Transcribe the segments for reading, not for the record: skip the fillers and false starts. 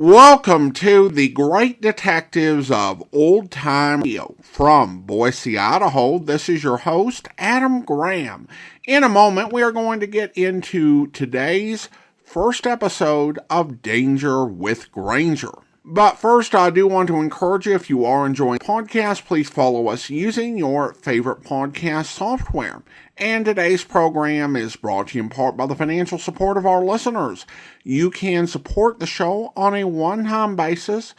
Welcome to the Great Detectives of Old Time Radio. From Boise, Idaho, this is your host, Adam Graham. In a moment, we are going to get into today's first episode of Danger with Grainger. But first, I do want to encourage you, if you are enjoying the podcast, please follow us using your favorite podcast software. And today's program is brought to you in part by the financial support of our listeners. You can support the show on a one-time basis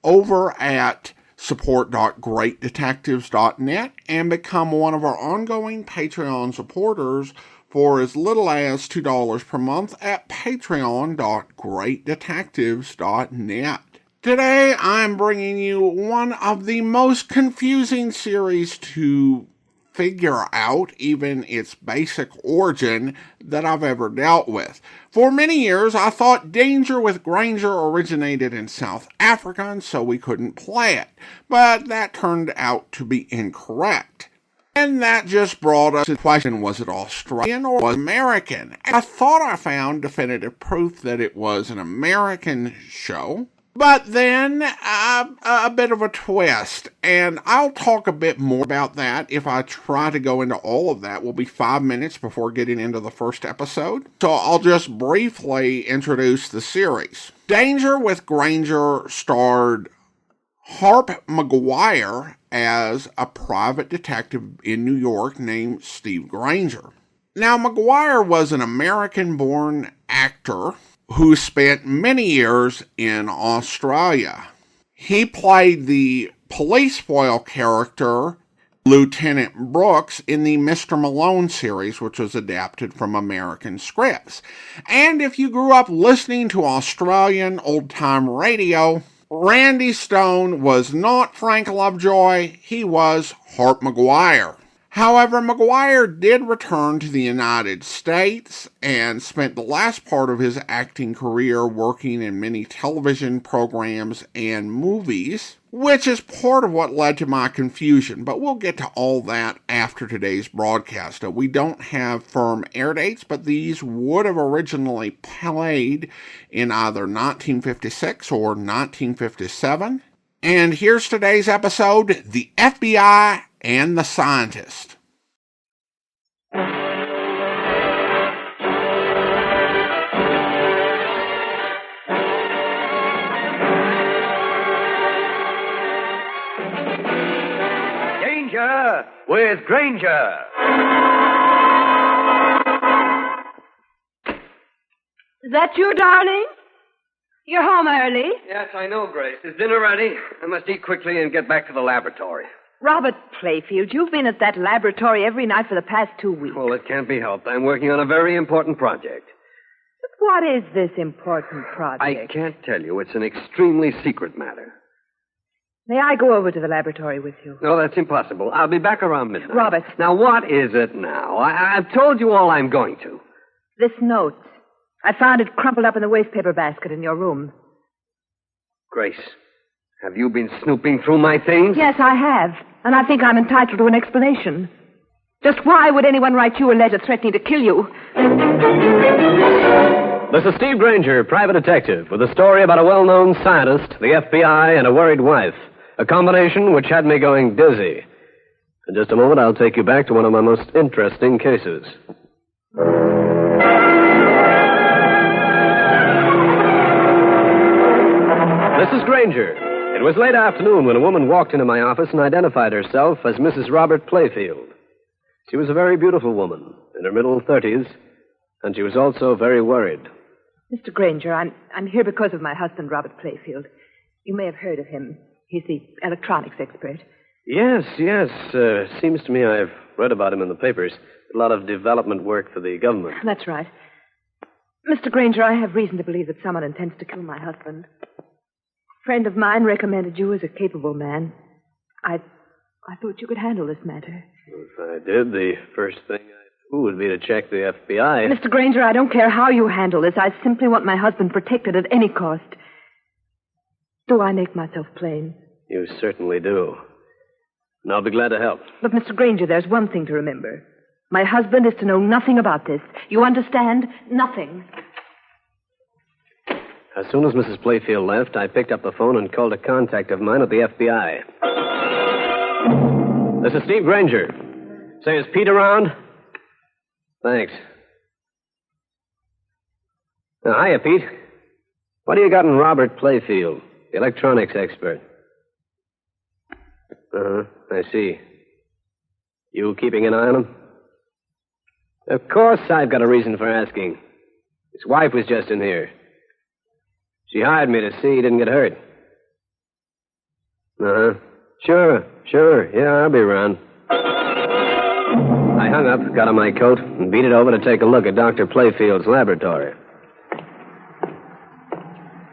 over at support.greatdetectives.net and become one of our ongoing Patreon supporters for as little as $2 per month at patreon.greatdetectives.net. Today, I'm bringing you one of the most confusing series to figure out, even its basic origin, that I've ever dealt with. For many years, I thought Danger with Grainger originated in South Africa, and so we couldn't play it. But that turned out to be incorrect. And that just brought us to the question, was it Australian or was it American? I thought I found definitive proof that it was an American show. But then, a bit of a twist, and I'll talk a bit more about that. If I try to go into all of that, will be 5 minutes before getting into the first episode. So I'll just briefly introduce the series. Danger with Grainger starred Harp McGuire as a private detective in New York named Steve Grainger. Now, McGuire was an American-born actor who spent many years in Australia. He played the police foil character, Lieutenant Brooks, in the Mr. Malone series, which was adapted from American scripts. And if you grew up listening to Australian old-time radio, Randy Stone was not Frank Lovejoy, he was Harp McGuire. However, McGuire did return to the United States and spent the last part of his acting career working in many television programs and movies, which is part of what led to my confusion, but we'll get to all that after today's broadcast. We don't have firm air dates, but these would have originally played in either 1956 or 1957. And here's today's episode, The FBI and the Scientist. Danger with Grainger. Is that you, darling? You're home early. Yes, I know, Grace. Is dinner ready? I must eat quickly and get back to the laboratory. Robert Playfield, you've been at that laboratory every night for the past 2 weeks. Well, it can't be helped. I'm working on a very important project. But what is this important project? I can't tell you. It's an extremely secret matter. May I go over to the laboratory with you? No, that's impossible. I'll be back around midnight. Robert. Now, what is it now? I've told you all I'm going to. This note. I found it crumpled up in the wastepaper basket in your room. Grace, have you been snooping through my things? Yes, I have. And I think I'm entitled to an explanation. Just why would anyone write you a letter threatening to kill you? This is Steve Grainger, private detective, with a story about a well-known scientist, the FBI, and a worried wife. A combination which had me going dizzy. In just a moment, I'll take you back to one of my most interesting cases. This is Grainger. It was late afternoon when a woman walked into my office and identified herself as Mrs. Robert Playfield. She was a very beautiful woman, in her middle 30s, and she was also very worried. Mr. Grainger, I'm here because of my husband, Robert Playfield. You may have heard of him. He's the electronics expert. Yes. Seems to me I've read about him in the papers. A lot of development work for the government. That's right. Mr. Grainger, I have reason to believe that someone intends to kill my husband. A friend of mine recommended you as a capable man. I thought you could handle this matter. If I did, the first thing I'd do would be to check the FBI. Mr. Grainger, I don't care how you handle this. I simply want my husband protected at any cost. Do I make myself plain? You certainly do. And I'll be glad to help. But, Mr. Grainger, there's one thing to remember. My husband is to know nothing about this. You understand? Nothing. As soon as Mrs. Playfield left, I picked up the phone and called a contact of mine at the FBI. This is Steve Grainger. Say, is Pete around? Thanks. Hiya, Pete. What do you got in Robert Playfield, the electronics expert? I see. You keeping an eye on him? Of course I've got a reason for asking. His wife was just in here. She hired me to see he didn't get hurt. Sure. Yeah, I'll be around. I hung up, got on my coat, and beat it over to take a look at Dr. Playfield's laboratory.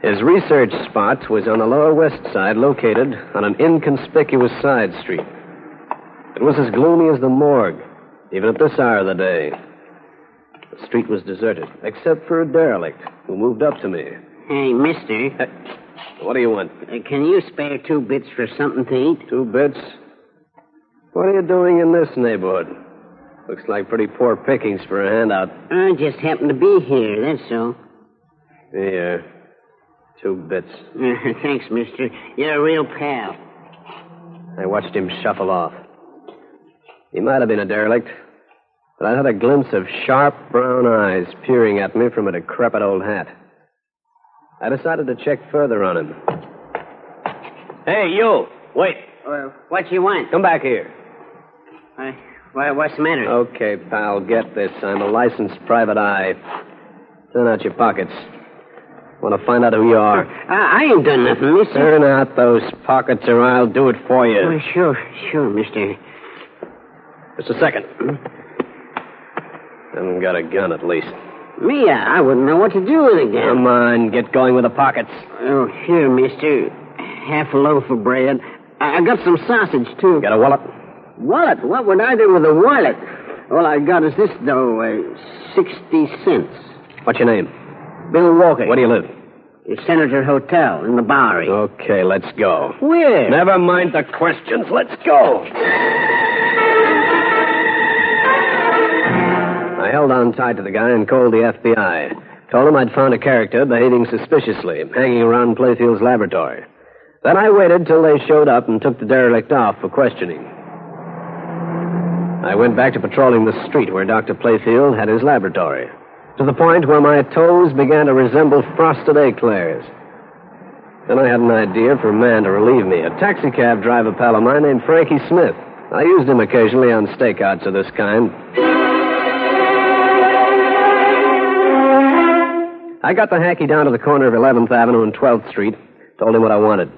His research spot was on the Lower West Side, located on an inconspicuous side street. It was as gloomy as the morgue, even at this hour of the day. The street was deserted, except for a derelict who moved up to me. Hey, mister. What do you want? Can you spare 2 bits for something to eat? 2 bits? What are you doing in this neighborhood? Looks like pretty poor pickings for a handout. I just happen to be here, that's all. Here. 2 bits. Thanks, mister. You're a real pal. I watched him shuffle off. He might have been a derelict, but I had a glimpse of sharp brown eyes peering at me from a decrepit old hat. I decided to check further on him. Hey, you! Wait. What you want? Come back here. What's the matter? Okay, pal, get this. I'm a licensed private eye. Turn out your pockets. Want to find out who you are? I ain't done nothing, mister. Turn out those pockets or I'll do it for you. Sure, mister. Just a second. Haven't got a gun, at least. Me, I wouldn't know what to do with a gun. Come on, get going with the pockets. Oh, here, mister. Half a loaf of bread. I got some sausage, too. Got a wallet? Wallet? What would I do with a wallet? All I got is this, though, 60 cents. What's your name? Bill Walker. Where do you live? The Senator Hotel in the Bowery. Okay, let's go. Where? Never mind the questions. Let's go. I held on tight to the guy and called the FBI. Told him I'd found a character behaving suspiciously, hanging around Playfield's laboratory. Then I waited till they showed up and took the derelict off for questioning. I went back to patrolling the street where Dr. Playfield had his laboratory, to the point where my toes began to resemble frosted eclairs. Then I had an idea for a man to relieve me, a taxicab driver pal of mine named Frankie Smith. I used him occasionally on stakeouts of this kind. I got the hacky down to the corner of 11th Avenue and 12th Street, told him what I wanted.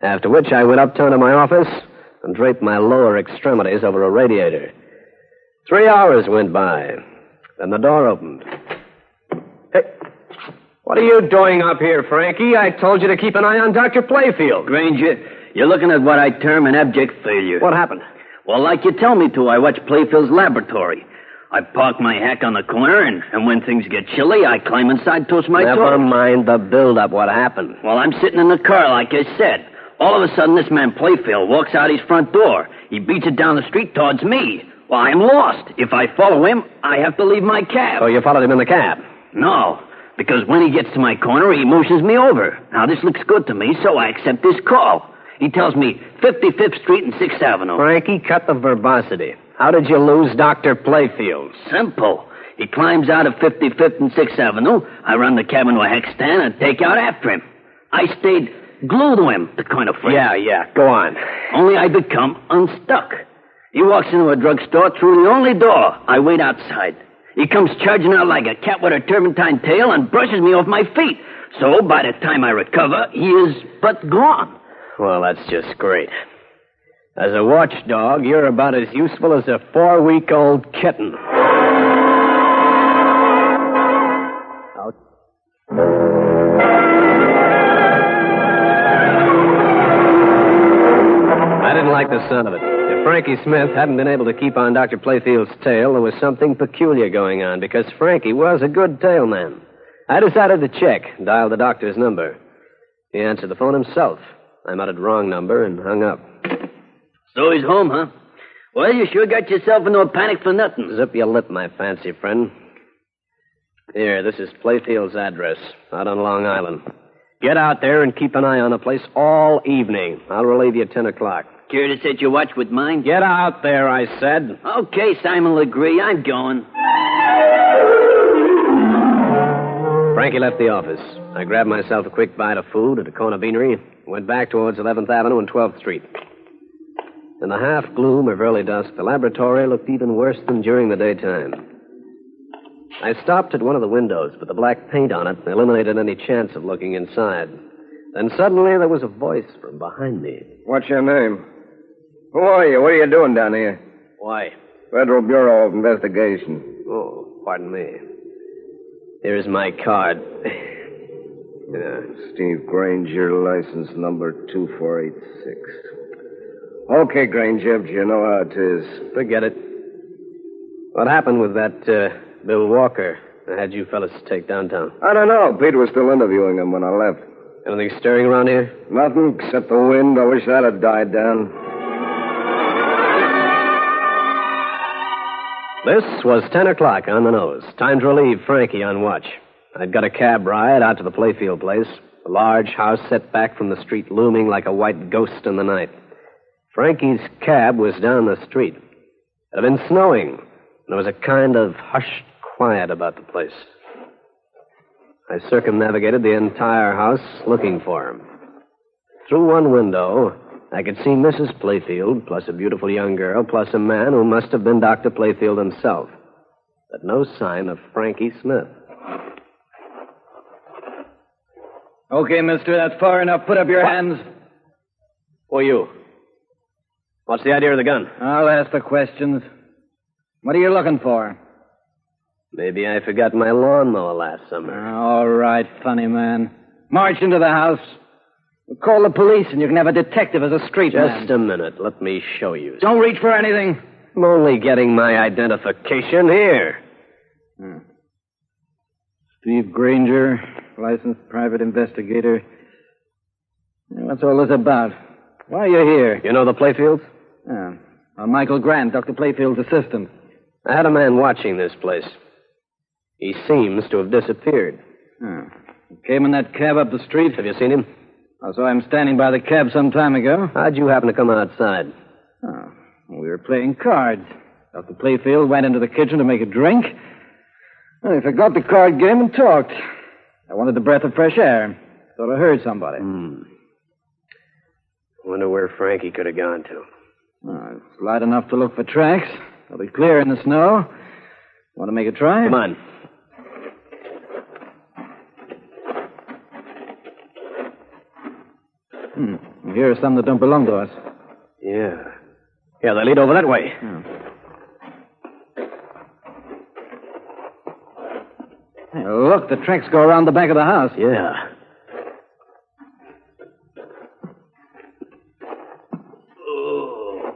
After which I went uptown to my office and draped my lower extremities over a radiator. 3 hours went by. Then the door opened. Hey, what are you doing up here, Frankie? I told you to keep an eye on Dr. Playfield. Granger, you're looking at what I term an abject failure. What happened? Well, like you tell me to, I watch Playfield's laboratory. I park my hack on the corner, and when things get chilly, I climb inside, toast my toes. Never mind the build-up. What happened? Well, I'm sitting in the car, like I said. All of a sudden, this man Playfield walks out his front door. He beats it down the street towards me. Well, I'm lost. If I follow him, I have to leave my cab. So you followed him in the cab? No, because when he gets to my corner, he motions me over. Now, this looks good to me, so I accept his call. He tells me 55th Street and 6th Avenue. Frankie, cut the verbosity. How did you lose Dr. Playfield? Simple. He climbs out of 55th and 6th Avenue. I run the cab into a hack stand and take out after him. I stayed glued to him, the kind of friend. Yeah, go on. Only I become unstuck. He walks into a drugstore through the only door. I wait outside. He comes charging out like a cat with a turpentine tail and brushes me off my feet. So by the time I recover, he is but gone. Well, that's just great. As a watchdog, you're about as useful as a 4-week-old kitten. I didn't like the sound of it. If Frankie Smith hadn't been able to keep on Dr. Playfield's tail, there was something peculiar going on, because Frankie was a good tailman. I decided to check, dialed the doctor's number. He answered the phone himself. I muttered wrong number and hung up. So he's home, huh? Well, you sure got yourself into a panic for nothing. Zip your lip, my fancy friend. Here, this is Playfield's address, out on Long Island. Get out there and keep an eye on the place all evening. I'll relieve you at 10 o'clock. Care to set your watch with mine? Get out there, I said. Okay, Simon Legree, I'm going. Frankie left the office. I grabbed myself a quick bite of food at a corner beanery and went back towards 11th Avenue and 12th Street. In the half-gloom of early dusk, the laboratory looked even worse than during the daytime. I stopped at one of the windows, but the black paint on it eliminated any chance of looking inside. Then suddenly there was a voice from behind me. What's your name? Who are you? What are you doing down here? Why? Federal Bureau of Investigation. Oh, pardon me. Here's my card. Steve Grainger, license number 2486. Okay, Grainger, do you know how it is? Forget it. What happened with that Bill Walker I had you fellas take downtown? I don't know. Pete was still interviewing him when I left. Anything stirring around here? Nothing except the wind. I wish that had died down. This was 10 o'clock on the nose. Time to relieve Frankie on watch. I'd got a cab ride out to the Playfield place, a large house set back from the street looming like a white ghost in the night. Frankie's cab was down the street. It had been snowing, and there was a kind of hushed quiet about the place. I circumnavigated the entire house looking for him. Through one window, I could see Mrs. Playfield, plus a beautiful young girl, plus a man who must have been Dr. Playfield himself. But no sign of Frankie Smith. Okay, mister, that's far enough. Put up your hands. Who are you? What's the idea of the gun? I'll ask the questions. What are you looking for? Maybe I forgot my lawnmower last summer. All right, funny man. March into the house. We'll call the police, and you can have a detective as a street man. Just a minute. Let me show you. Don't reach for anything. I'm only getting my identification here. Steve Grainger, licensed private investigator. What's all this about? Why are you here? You know the Playfields? Michael Grant, Dr. Playfield's assistant. I had a man watching this place. He seems to have disappeared. He came in that cab up the street. Have you seen him? I saw him standing by the cab some time ago. How'd you happen to come outside? We were playing cards. Dr. Playfield went into the kitchen to make a drink. Well, he forgot the card game and talked. I wanted a breath of fresh air. Thought I heard somebody. Wonder where Frankie could have gone to. It's light enough to look for tracks. They'll be clear in the snow. Want to make a try? Come on. Here are some that don't belong to us. Yeah. Yeah, they lead over that way. Hey, look, the tracks go around the back of the house. Yeah.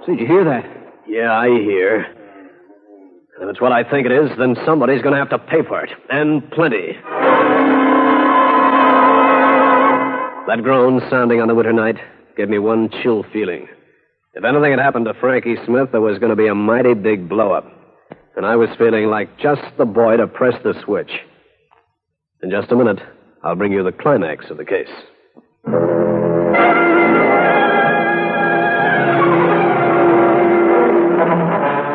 See, did you hear that? Yeah, I hear. If it's what I think it is, then somebody's going to have to pay for it. And plenty. That groan sounding on the winter night gave me one chill feeling. If anything had happened to Frankie Smith, there was going to be a mighty big blow-up. And I was feeling like just the boy to press the switch. In just a minute, I'll bring you the climax of the case.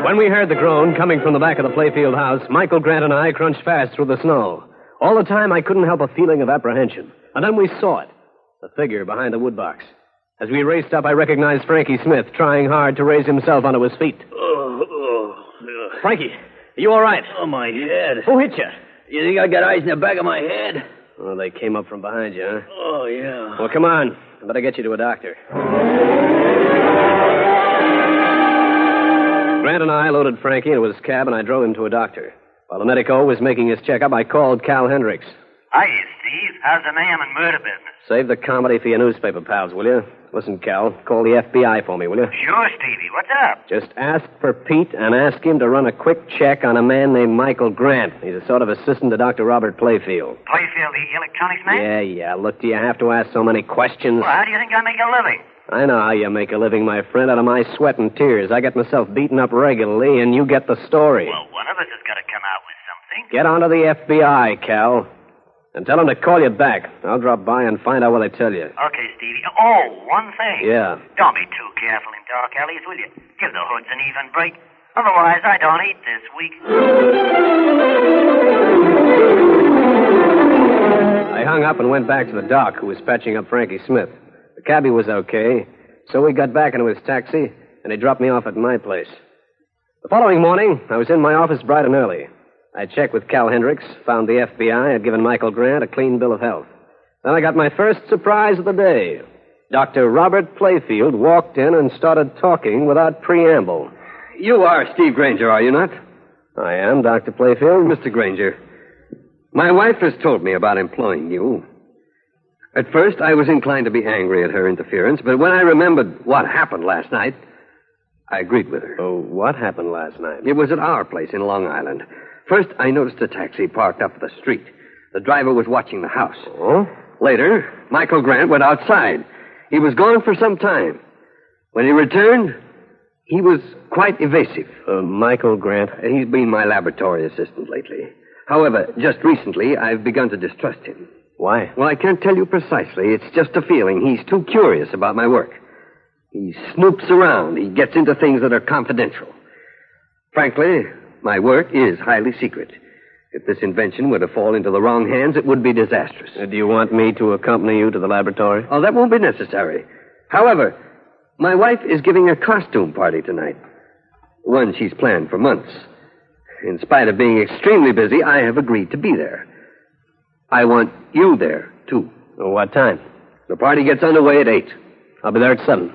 When we heard the groan coming from the back of the Playfield house, Michael Grant and I crunched fast through the snow. All the time, I couldn't help a feeling of apprehension. And then we saw it, the figure behind the woodbox. As we raced up, I recognized Frankie Smith, trying hard to raise himself onto his feet. Frankie, are you all right? Oh, my head. Who hit you? You think I got eyes in the back of my head? Oh, they came up from behind you, huh? Oh, yeah. Well, come on. I better get you to a doctor. Grant and I loaded Frankie into his cab, and I drove him to a doctor. While the medico was making his checkup, I called Cal Hendricks. Hiya, Steve. How's the mayhem and murder business? Save the comedy for your newspaper pals, will you? Listen, Cal, call the FBI for me, will you? Sure, Stevie. What's up? Just ask for Pete and ask him to run a quick check on a man named Michael Grant. He's a sort of assistant to Dr. Robert Playfield. Playfield, the electronics man? Yeah. Look, do you have to ask so many questions? Well, how do you think I make a living? I know how you make a living, my friend, out of my sweat and tears. I get myself beaten up regularly, and you get the story. Well, one of us has got to come out with something. Get onto the FBI, Cal. And tell them to call you back. I'll drop by and find out what they tell you. Okay, Stevie. Oh, one thing. Yeah. Don't be too careful in dark alleys, will you? Give the hoods an even break. Otherwise, I don't eat this week. I hung up and went back to the doc, who was patching up Frankie Smith. The cabbie was okay, so we got back into his taxi, and he dropped me off at my place. The following morning, I was in my office bright and early. I checked with Cal Hendricks, found the FBI had given Michael Grant a clean bill of health. Then I got my first surprise of the day. Dr. Robert Playfield walked in and started talking without preamble. You are Steve Grainger, are you not? I am, Dr. Playfield. Mr. Grainger, my wife has told me about employing you. At first, I was inclined to be angry at her interference, but when I remembered what happened last night, I agreed with her. Oh, what happened last night? It was at our place in Long Island. First, I noticed a taxi parked up the street. The driver was watching the house. Oh? Later, Michael Grant went outside. He was gone for some time. When he returned, he was quite evasive. Michael Grant? He's been my laboratory assistant lately. However, just recently, I've begun to distrust him. Why? Well, I can't tell you precisely. It's just a feeling. He's too curious about my work. He snoops around. He gets into things that are confidential. Frankly, my work is highly secret. If this invention were to fall into the wrong hands, it would be disastrous. Do you want me to accompany you to the laboratory? Oh, that won't be necessary. However, my wife is giving a costume party tonight. One she's planned for months. In spite of being extremely busy, I have agreed to be there. I want you there, too. What time? The party gets underway at 8. I'll be there at 7.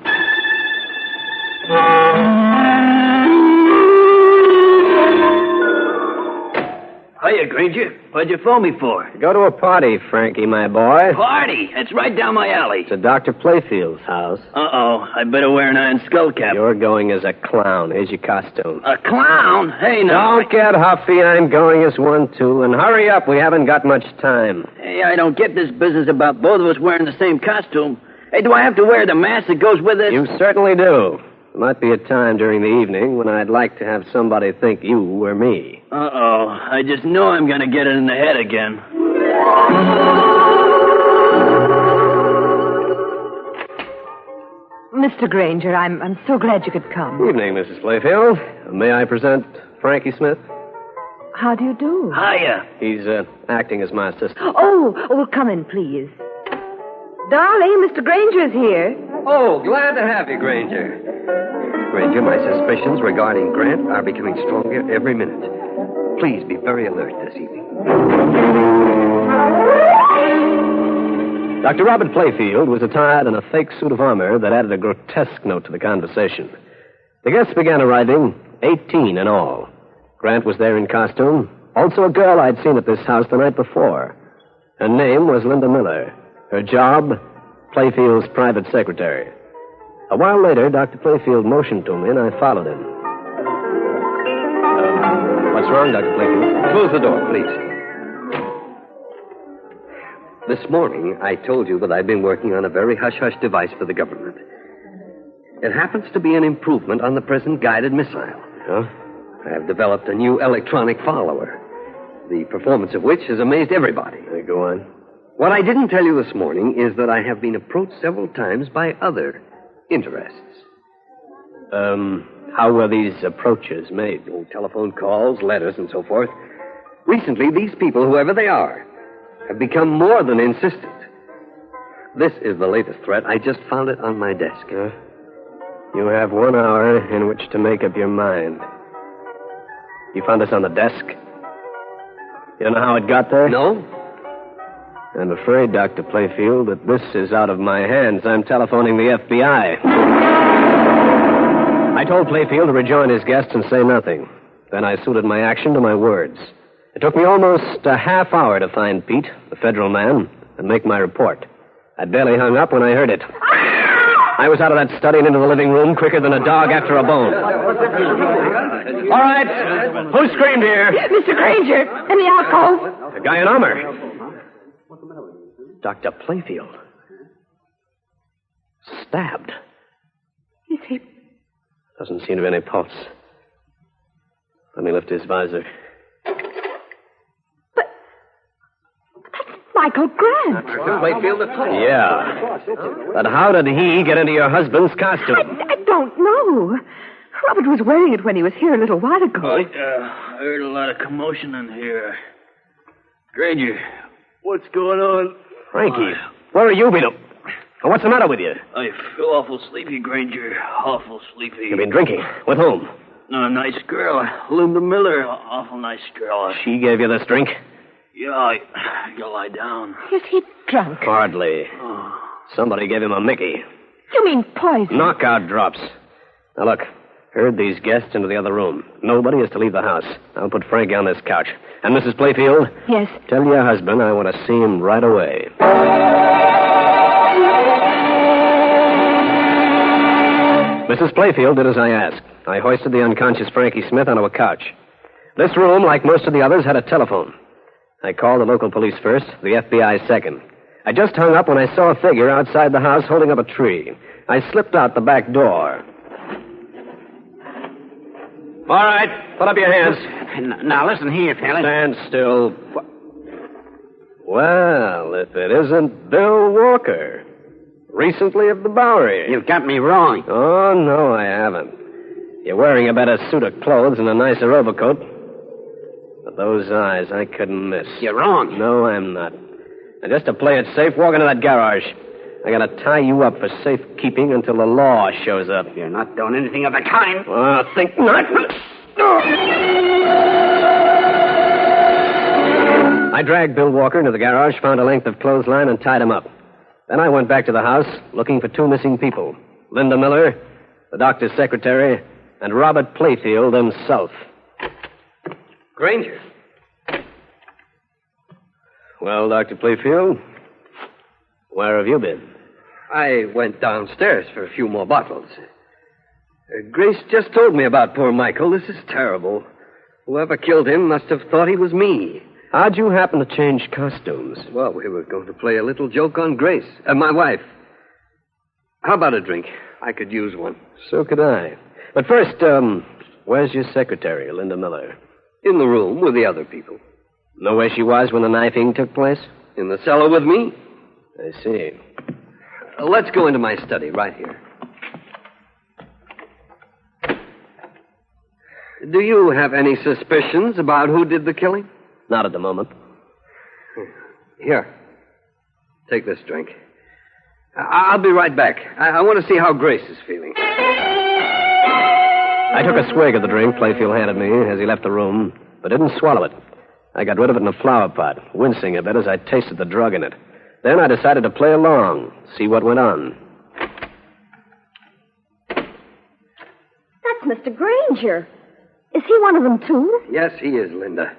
Hiya, Grainger. What'd you phone me for? Go to a party, Frankie, my boy. Party? It's right down my alley. It's at Dr. Playfield's house. Uh-oh. I better wear an iron skull cap. You're going as a clown. Here's your costume. A clown? Hey, now. Don't get huffy. I'm going as one, too. And hurry up. We haven't got much time. Hey, I don't get this business about both of us wearing the same costume. Hey, do I have to wear the mask that goes with it? You certainly do. There might be a time during the evening when I'd like to have somebody think you were me. Uh-oh. I just know I'm going to get it in the head again. Mr. Grainger, I'm so glad you could come. Evening, Mrs. Playfield. May I present Frankie Smith? How do you do? Hiya. He's acting as my assistant. Oh, come in, please. Darling, Mr. Grainger's here. Oh, glad to have you, Grainger. Grainger, my suspicions regarding Grant are becoming stronger every minute. Please be very alert this evening. Dr. Robert Playfield was attired in a fake suit of armor that added a grotesque note to the conversation. The guests began arriving, 18 in all. Grant was there in costume. Also a girl I'd seen at this house the night before. Her name was Linda Miller. Her job, Playfield's private secretary. A while later, Dr. Playfield motioned to me, and I followed him. What's wrong, Dr. Playfield? Close the door, please. This morning, I told you that I've been working on a very hush-hush device for the government. It happens to be an improvement on the present guided missile. Huh? I have developed a new electronic follower, the performance of which has amazed everybody. Go on. What I didn't tell you this morning is that I have been approached several times by other interests. How were these approaches made? Oh, telephone calls, letters, and so forth. Recently, these people, whoever they are, have become more than insistent. This is the latest threat. I just found it on my desk. You have 1 hour in which to make up your mind. You found this on the desk? You don't know how it got there? No. I'm afraid, Dr. Playfield, that this is out of my hands. I'm telephoning the FBI. I told Playfield to rejoin his guests and say nothing. Then I suited my action to my words. It took me almost a half hour to find Pete, the federal man, and make my report. I'd barely hung up when I heard it. I was out of that study and into the living room quicker than a dog after a bone. All right. Who screamed here? Mr. Grainger, in the alcove. The guy in armor. Dr. Playfield. Stabbed. Is he? Doesn't seem to be any pulse. Let me lift his visor. But that's Michael Grant. Playfield at all. Yeah. But how did he get into your husband's costume? I don't know. Robert was wearing it when he was here a little while ago. I heard a lot of commotion in here. Grainger, what's going on? Frankie, where are you been? What's the matter with you? I feel awful sleepy, Grainger. Awful sleepy. You've been drinking. With whom? A nice girl. Linda Miller. Awful nice girl. She gave you this drink? Yeah, I gotta lie down. Is he drunk? Hardly. Somebody gave him a Mickey. You mean poison? Knockout drops. Now, look. Herd these guests into the other room. Nobody is to leave the house. I'll put Frankie on this couch. And Mrs. Playfield? Yes? Tell your husband I want to see him right away. Mrs. Playfield did as I asked. I hoisted the unconscious Frankie Smith onto a couch. This room, like most of the others, had a telephone. I called the local police first, the FBI second. I just hung up when I saw a figure outside the house holding up a tree. I slipped out the back door. All right, put up your hands. Now, listen here, fella. Stand still. Well, if it isn't Bill Walker. Recently of the Bowery. You've got me wrong. Oh, no, I haven't. You're wearing a better suit of clothes and a nicer overcoat. But those eyes, I couldn't miss. You're wrong. No, I'm not. And just to play it safe, walk into that garage. I gotta tie you up for safekeeping until the law shows up. You're not doing anything of the kind. Well, think not. I dragged Bill Walker into the garage, found a length of clothesline, and tied him up. Then I went back to the house, looking for two missing people. Linda Miller, the doctor's secretary, and Robert Playfield himself. Grainger. Well, Dr. Playfield, where have you been? I went downstairs for a few more bottles. Grace just told me about poor Michael. This is terrible. Whoever killed him must have thought he was me. How'd you happen to change costumes? Well, we were going to play a little joke on Grace, my wife. How about a drink? I could use one. So could I. But first, where's your secretary, Linda Miller? In the room with the other people. Know where she was when the knifing took place? In the cellar with me. I see. Let's go into my study right here. Do you have any suspicions about who did the killing? Not at the moment. Here. Take this drink. I'll be right back. I want to see how Grace is feeling. I took a swig of the drink Playfield handed me as he left the room, but didn't swallow it. I got rid of it in a flower pot, wincing a bit as I tasted the drug in it. Then I decided to play along, see what went on. That's Mr. Grainger. Is he one of them, too? Yes, he is, Linda.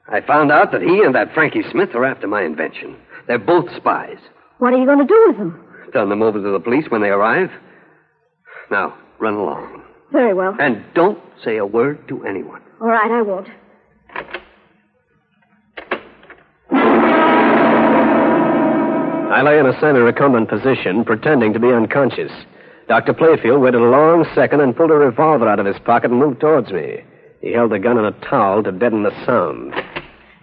I found out that he and that Frankie Smith are after my invention. They're both spies. What are you going to do with them? Turn them over to the police when they arrive. Now, run along. Very well. And don't say a word to anyone. All right, I won't. I lay in a semi-recumbent position, pretending to be unconscious. Dr. Playfield waited a long second and pulled a revolver out of his pocket and moved towards me. He held the gun in a towel to deaden the sound.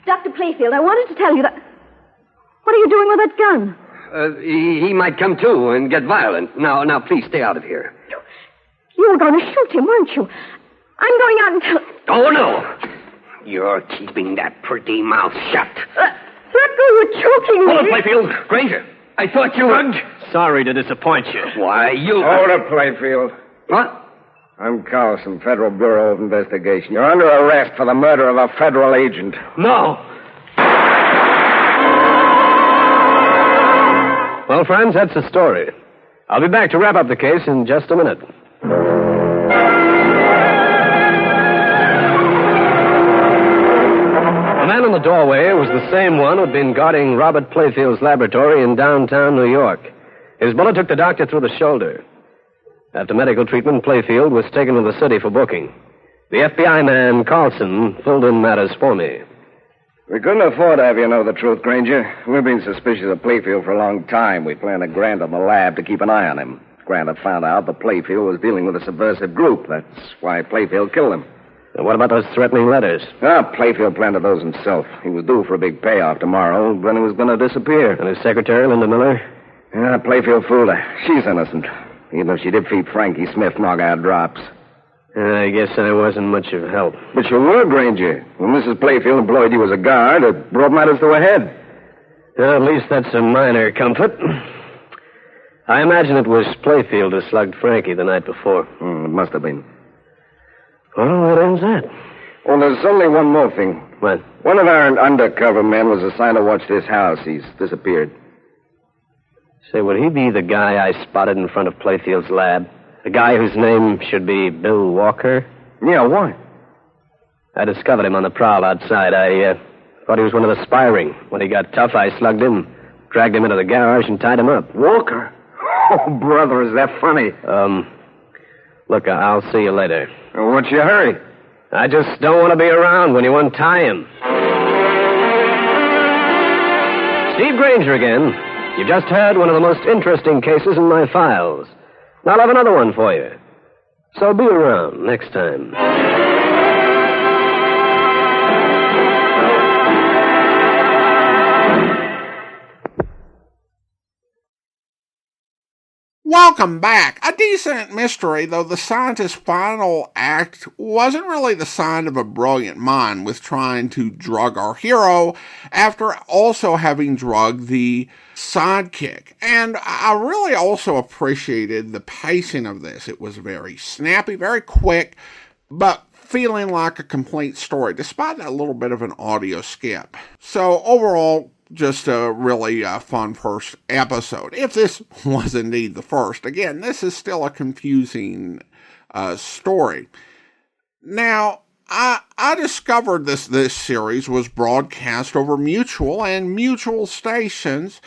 Dr. Playfield, I wanted to tell you that... What are you doing with that gun? He might come to and get violent. Now, please stay out of here. You were going to shoot him, weren't you? I'm going out and tell... Oh, no. You're keeping that pretty mouth shut. Let go, you're choking me. Hold it, Playfield. Granger, I thought you were... Sorry to disappoint you. Why, you... Hold it, Playfield. What? I'm Carlson, Federal Bureau of Investigation. You're under arrest for the murder of a federal agent. No. Well, friends, that's the story. I'll be back to wrap up the case in just a minute. The man in the doorway was the same one who'd been guarding Robert Playfield's laboratory in downtown New York. His bullet took the doctor through the shoulder. After medical treatment, Playfield was taken to the city for booking. The FBI man, Carlson, filled in matters for me. We couldn't afford to have you know the truth, Grainger. We've been suspicious of Playfield for a long time. We planned a grant on the lab to keep an eye on him. Grant had found out that Playfield was dealing with a subversive group. That's why Playfield killed him. And what about those threatening letters? Playfield planted those himself. He was due for a big payoff tomorrow, then he was going to disappear. And his secretary, Linda Miller? Playfield fooled her. She's innocent. Even if she did feed Frankie Smith knockout drops. I guess I wasn't much of help. But you were, Grainger. When Mrs. Playfield employed you as a guard, it brought matters to a head. At least that's a minor comfort. I imagine it was Playfield who slugged Frankie the night before. It must have been. Well, that ends that. Well, there's only one more thing. What? One of our undercover men was assigned to watch this house. He's disappeared. Say, would he be the guy I spotted in front of Playfield's lab? The guy whose name should be Bill Walker? Yeah, why? I discovered him on the prowl outside. I thought he was one of the spy ring. When he got tough, I slugged him, dragged him into the garage, and tied him up. Walker? Oh, brother, is that funny? Look, I'll see you later. What's your hurry? I just don't want to be around when you untie him. Steve Grainger again. You just heard one of the most interesting cases in my files. And I'll have another one for you. So be around next time. Welcome back. A decent mystery, though the scientist's final act wasn't really the sign of a brilliant mind with trying to drug our hero after also having drugged the sidekick. And I really also appreciated the pacing of this. It was very snappy, very quick, but feeling like a complete story, despite that little bit of an audio skip. So overall, just a really fun first episode. If this was indeed the first. Again, this is still a confusing story. Now, I discovered this series was broadcast over Mutual and Mutual stations.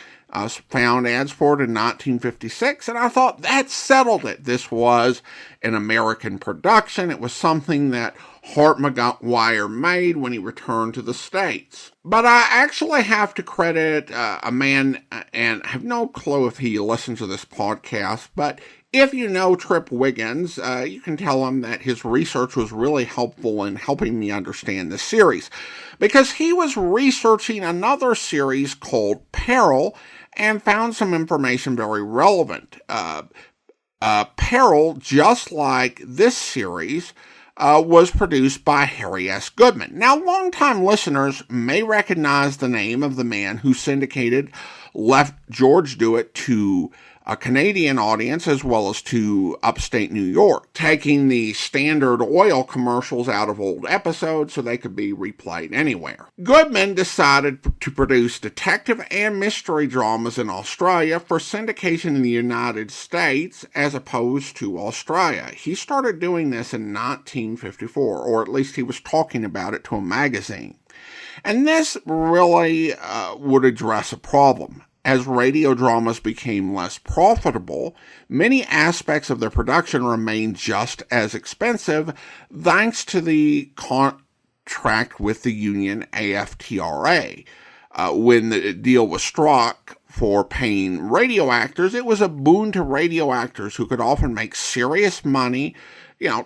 Found ads for it in 1956, and I thought that settled it. This was an American production. It was something that Harp McGuire made when he returned to the States. But I actually have to credit a man, and I have no clue if he listens to this podcast, but if you know Trip Wiggins, you can tell him that his research was really helpful in helping me understand this series, because he was researching another series called Peril and found some information very relevant. Peril, just like this series, was produced by Harry S. Goodman. Now, longtime listeners may recognize the name of the man who syndicated Left George Do It to a Canadian audience as well as to upstate New York, taking the Standard Oil commercials out of old episodes so they could be replayed anywhere. Goodman decided to produce detective and mystery dramas in Australia for syndication in the United States as opposed to Australia. He started doing this in 1954, or at least he was talking about it to a magazine. And this really would address a problem. As radio dramas became less profitable, many aspects of their production remained just as expensive thanks to the contract with the union AFTRA. When the deal was struck for paying radio actors, it was a boon to radio actors who could often make serious money,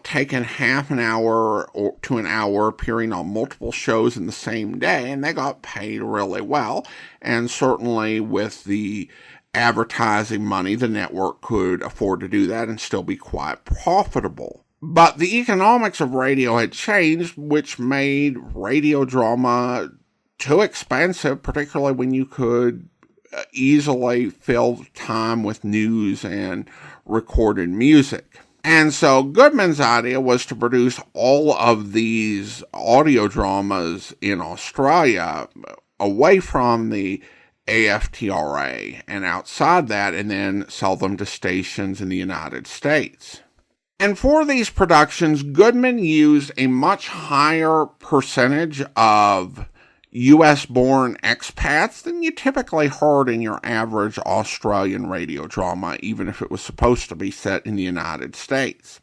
taking half an hour or to an hour appearing on multiple shows in the same day, and they got paid really well. And certainly with the advertising money, the network could afford to do that and still be quite profitable. But the economics of radio had changed, which made radio drama too expensive, particularly when you could easily fill time with news and recorded music. And so Goodman's idea was to produce all of these audio dramas in Australia away from the AFTRA and outside that, and then sell them to stations in the United States. And for these productions, Goodman used a much higher percentage of U.S.-born expats than you typically heard in your average Australian radio drama, even if it was supposed to be set in the United States,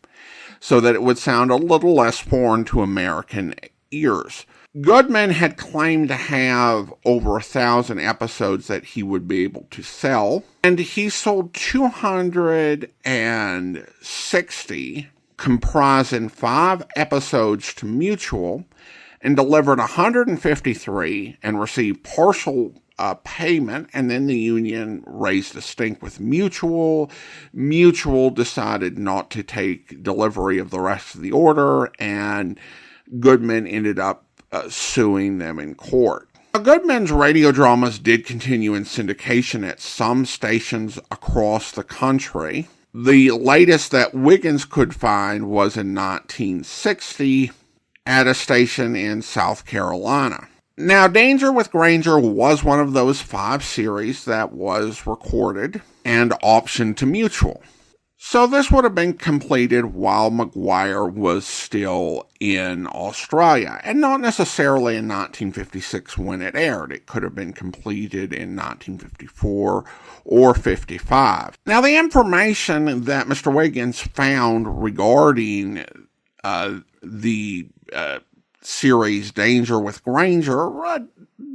so that it would sound a little less foreign to American ears. Goodman had claimed to have over 1,000 episodes that he would be able to sell, and he sold 260 comprising 5 episodes to Mutual, and delivered 153 and received partial payment, and then the union raised a stink with Mutual. Mutual decided not to take delivery of the rest of the order, and Goodman ended up suing them in court. Now, Goodman's radio dramas did continue in syndication at some stations across the country. The latest that Wiggins could find was in 1960 at a station in South Carolina. Now, Danger with Grainger was one of those 5 series that was recorded and optioned to Mutual. So this would have been completed while McGuire was still in Australia, and not necessarily in 1956 when it aired. It could have been completed in 1954 or 55. Now, the information that Mr. Wiggins found regarding the series Danger with Grainger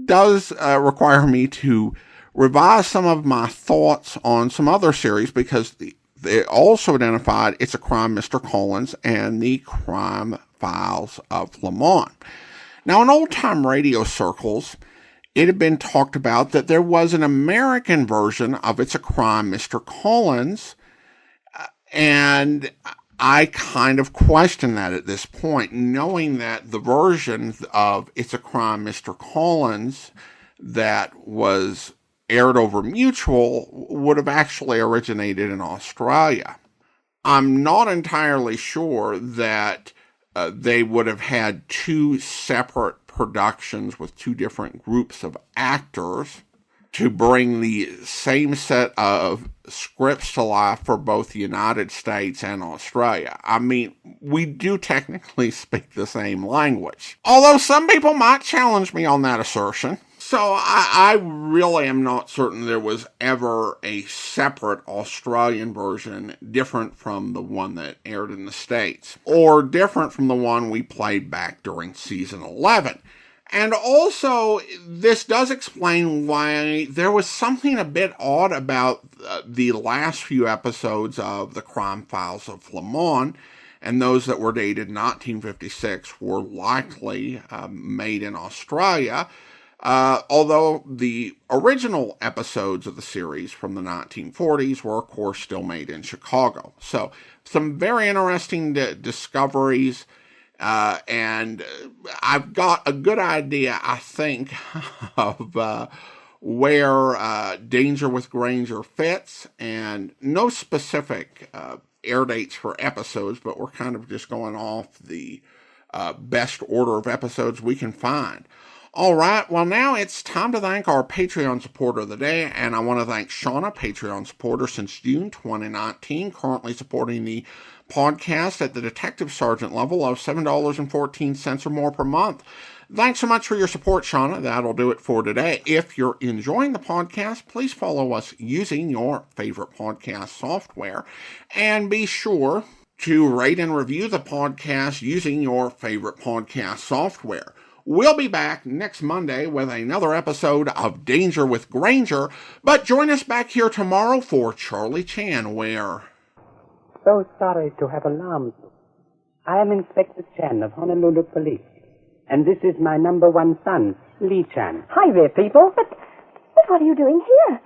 does require me to revise some of my thoughts on some other series, because they also identified It's a Crime, Mr. Collins and The Crime Files of Lamont. Now, in old-time radio circles, it had been talked about that there was an American version of It's a Crime, Mr. Collins, and I kind of question that at this point, knowing that the version of It's a Crime, Mr. Collins that was aired over Mutual would have actually originated in Australia. I'm not entirely sure that they would have had 2 separate productions with 2 different groups of actors to bring the same set of scripts to life for both the United States and Australia. I mean, we do technically speak the same language, although some people might challenge me on that assertion. So I really am not certain there was ever a separate Australian version different from the one that aired in the States, or different from the one we played back during season 11. And also, this does explain why there was something a bit odd about the last few episodes of The Crime Files of Lamont, and those that were dated 1956 were likely made in Australia. Although the original episodes of the series from the 1940s were, of course, still made in Chicago. So, some very interesting discoveries, and I've got a good idea, I think, of where Danger with Grainger fits, and no specific air dates for episodes, but we're kind of just going off the best order of episodes we can find. All right, well, now it's time to thank our Patreon supporter of the day, and I want to thank Shauna, Patreon supporter since June 2019, currently supporting the podcast at the Detective Sergeant level of $7.14 or more per month. Thanks so much for your support, Shauna. That'll do it for today. If you're enjoying the podcast, please follow us using your favorite podcast software, and be sure to rate and review the podcast using your favorite podcast software. We'll be back next Monday with another episode of Danger with Grainger, but join us back here tomorrow for Charlie Chan, where... So sorry to have alarmed you. I am Inspector Chan of Honolulu Police, and this is my number 1 son, Lee Chan. Hi there, people. But what are you doing here?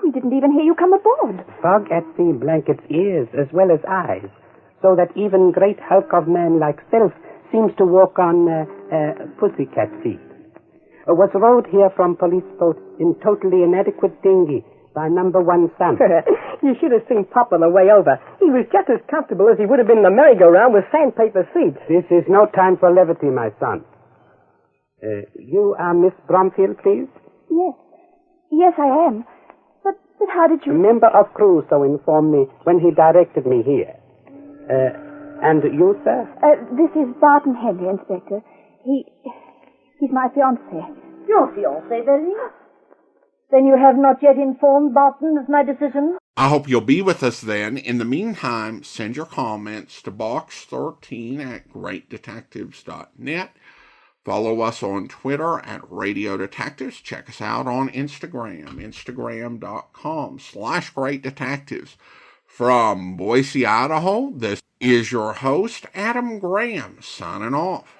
We didn't even hear you come aboard. Fog at sea blankets ears as well as eyes, so that even great hulk of man like self seems to walk on pussycat feet. Was rowed here from police boat in totally inadequate dinghy by number 1 son. You should have seen Pop on the way over. He was just as comfortable as he would have been in the merry-go-round with sandpaper seats. This is no time for levity, my son. You are Miss Bromfield, please? Yes. Yes, I am. But how did you... A member of crew so informed me when he directed me here. And you, sir? This is Barton Henry, Inspector. He's my fiancé. Your fiancé, very? Then you have not yet informed Barton of my decision? I hope you'll be with us then. In the meantime, send your comments to box13@greatdetectives.net. Follow us on Twitter at Radio Detectives. Check us out on Instagram, instagram.com/greatdetectives. From Boise, Idaho, this is your host, Adam Graham, signing off.